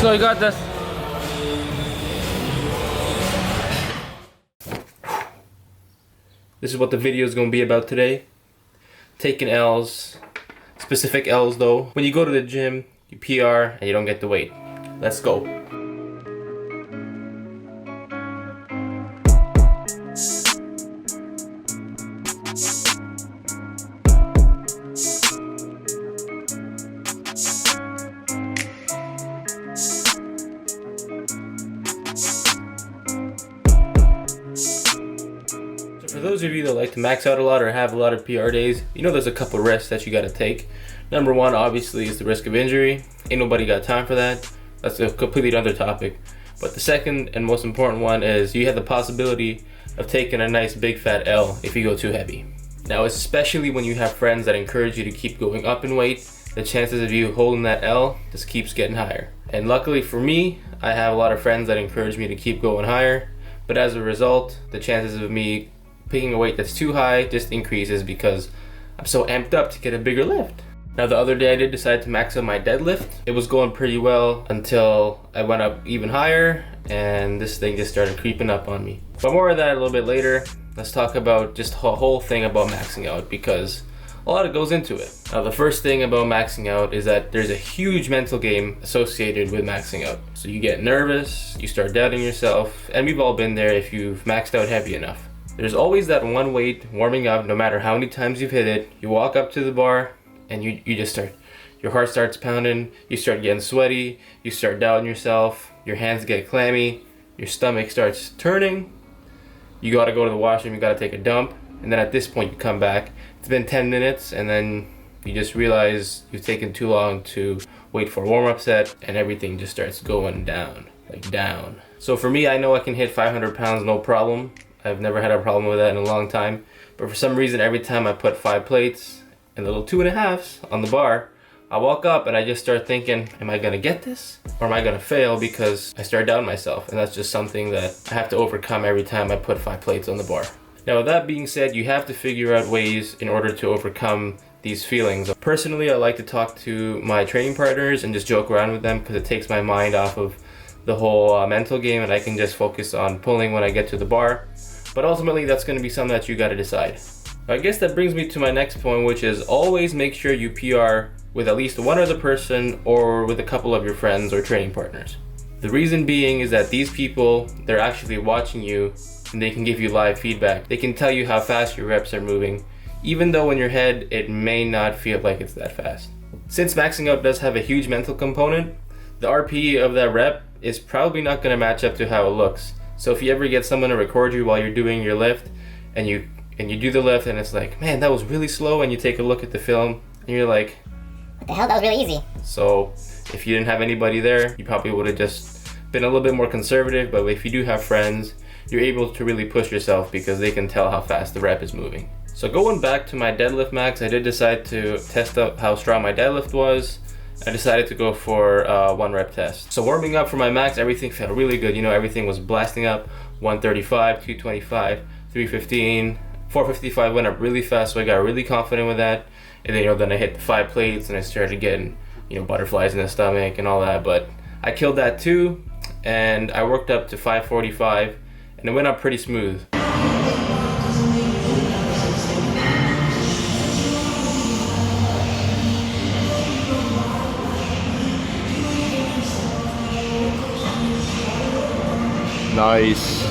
Let's go, you got this. This is what the video is going to be about today. Taking L's. Specific L's though. When you go to the gym, you PR and you don't get the weight. Let's go. For those of you that like to max out a lot or have a lot of PR days, you know there's a couple risks that you gotta take. Number one, obviously, is the risk of injury. Ain't nobody got time for that. That's a completely other topic. But the second and most important one is you have the possibility of taking a nice big fat L if you go too heavy. Now, especially when you have friends that encourage you to keep going up in weight, the chances of you holding that L just keeps getting higher. And luckily for me, I have a lot of friends that encourage me to keep going higher. But as a result, the chances of me picking a weight that's too high just increases because I'm so amped up to get a bigger lift. Now, the other day I did decide to max out my deadlift. It was going pretty well until I went up even higher and this thing just started creeping up on me. But more of that a little bit later. Let's talk about just the whole thing about maxing out because a lot goes into it. Now, the first thing about maxing out is that there's a huge mental game associated with maxing out. So you get nervous, you start doubting yourself, and we've all been there if you've maxed out heavy enough. There's always that one weight warming up, no matter how many times you've hit it. You walk up to the bar and you just start, your heart starts pounding, you start getting sweaty, you start doubting yourself, your hands get clammy, your stomach starts turning, you gotta go to the washroom, you gotta take a dump, and then at this point you come back. It's been 10 minutes and then you just realize you've taken too long to wait for a warm-up set and everything just starts going down, like down. So for me, I know I can hit 500 pounds no problem. I've never had a problem with that in a long time. But for some reason, every time I put 5 plates and little 2.5s on the bar, I walk up and I just start thinking, am I gonna get this? Or am I gonna fail? Because I start doubting myself. And that's just something that I have to overcome every time I put 5 plates on the bar. Now, with that being said, you have to figure out ways in order to overcome these feelings. Personally, I like to talk to my training partners and just joke around with them because it takes my mind off of the whole mental game and I can just focus on pulling when I get to the bar. But ultimately, that's going to be something that you got to decide. I guess that brings me to my next point, which is always make sure you PR with at least one other person or with a couple of your friends or training partners. The reason being is that these people, they're actually watching you and they can give you live feedback. They can tell you how fast your reps are moving, even though in your head, it may not feel like it's that fast. Since maxing out does have a huge mental component, the RPE of that rep is probably not going to match up to how it looks. So if you ever get someone to record you while you're doing your lift and you do the lift and it's like, man, that was really slow, and you take a look at the film and you're like, what the hell, that was really easy. So if you didn't have anybody there, you probably would have just been a little bit more conservative. But if you do have friends, you're able to really push yourself because they can tell how fast the rep is moving. So going back to my deadlift max, I did decide to test out how strong my deadlift was. I decided to go for a 1 rep test. So warming up for my max, everything felt really good. You know, everything was blasting up. 135, 225, 315, 455 went up really fast, so I got really confident with that. And then, then I hit the 5 plates and I started getting, butterflies in the stomach and all that. But I killed that too, and I worked up to 545, and it went up pretty smooth. Nice.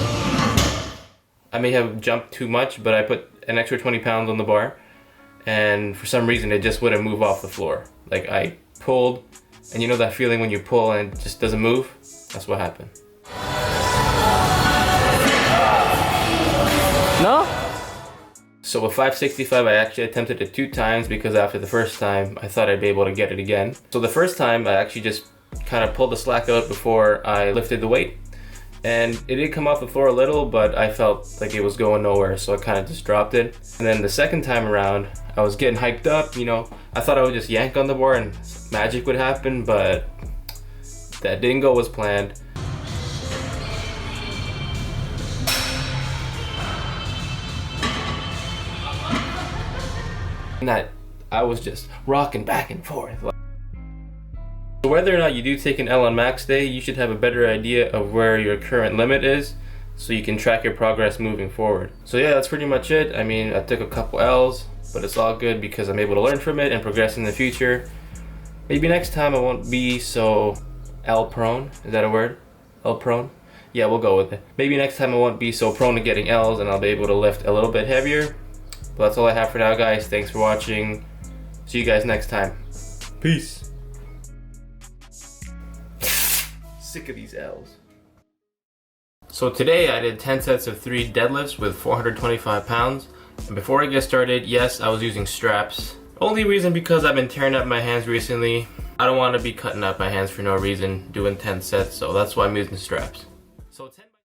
I may have jumped too much, but I put an extra 20 pounds on the bar, and for some reason it just wouldn't move off the floor. Like, I pulled, and you know that feeling when you pull and it just doesn't move? That's what happened. No? So with 565, I actually attempted it 2 times because after the first time, I thought I'd be able to get it again. So the first time, I actually just kind of pulled the slack out before I lifted the weight. And it did come off the floor a little, but I felt like it was going nowhere, so I kind of just dropped it. And then the second time around, I was getting hyped up, I thought I would just yank on the bar and magic would happen, but that didn't go as planned. And that I was just rocking back and forth. So whether or not you do take an L on max day, you should have a better idea of where your current limit is so you can track your progress moving forward. So yeah, that's pretty much it. I mean, I took a couple L's, but it's all good because I'm able to learn from it and progress in the future. Maybe next time I won't be so L prone. Is that a word? L prone? Yeah, we'll go with it. Maybe next time I won't be so prone to getting L's and I'll be able to lift a little bit heavier. But that's all I have for now, guys. Thanks for watching. See you guys next time. Peace. Sick of these L's. So today I did 10 sets of 3 deadlifts with 425 pounds. And before I get started, yes, I was using straps. Only reason because I've been tearing up my hands recently. I don't want to be cutting up my hands for no reason doing 10 sets, so that's why I'm using straps. So